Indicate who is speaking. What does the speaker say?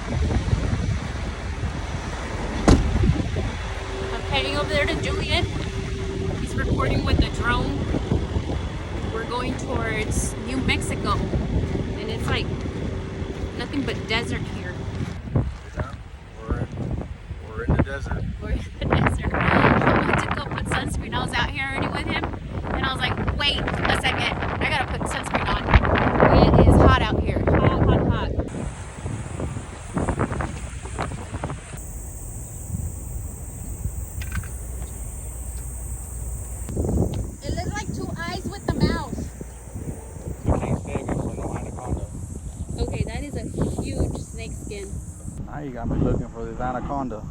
Speaker 1: I'm heading over there to Julian. He's recording with the drone. We're going towards New Mexico, and it's like nothing but desert here.
Speaker 2: Yeah, we're in the desert.
Speaker 1: We're in the desert. I went to go put sunscreen. I was out here already with him, and I was like, wait a second, I gotta put sunscreen on. It is hot out here. Hot, hot, hot. It looks like two eyes with the mouth.
Speaker 2: You can't stab you for no anaconda.
Speaker 1: Okay, that is a huge snake skin.
Speaker 2: Now you got me looking for this anaconda.